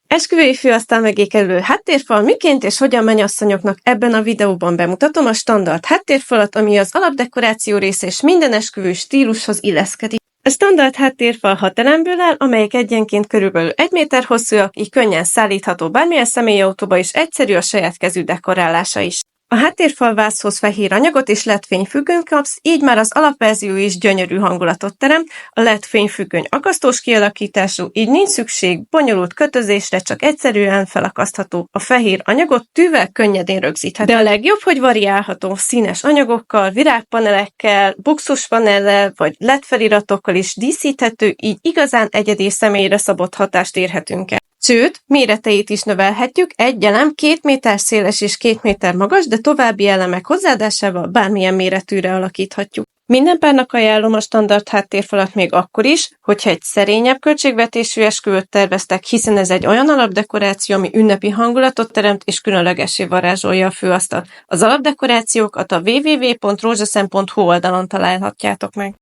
Esküvői főasztal mögé kerülő háttérfal miként és hogyan mennyasszonyoknak ebben a videóban bemutatom a standard háttérfalat, ami az alapdekoráció része és minden esküvő stílushoz illeszkedik. A standard háttérfal 6 elemből áll, amelyek egyenként körülbelül 1 méter hosszúak, így könnyen szállítható bármilyen személyautóba, és egyszerű a saját kezű dekorálása is. A háttérfal vászhoz fehér anyagot és LED fényfüggönyt kapsz, így már az alapverzió is gyönyörű hangulatot terem. A LED fényfüggöny akasztós kialakítású, így nincs szükség bonyolult kötözésre, csak egyszerűen felakasztható. A fehér anyagot tűvel könnyedén rögzíthető. De a legjobb, hogy variálható színes anyagokkal, virágpanelekkel, buxuspanellel vagy LED feliratokkal is díszíthető, így igazán egyedi és személyre szabott hatást érhetünk el. Sőt, méreteit is növelhetjük, egy elem 2 méter széles és 2 méter magas, de további elemek hozzáadásával bármilyen méretűre alakíthatjuk. Minden párnak ajánlom a standard háttérfalat még akkor is, hogyha egy szerényebb költségvetésű esküvőt terveztek, hiszen ez egy olyan alapdekoráció, ami ünnepi hangulatot teremt és különlegessé varázsolja a főasztalt. Az alapdekorációkat a www.rózsaszem.hu oldalon találhatjátok meg.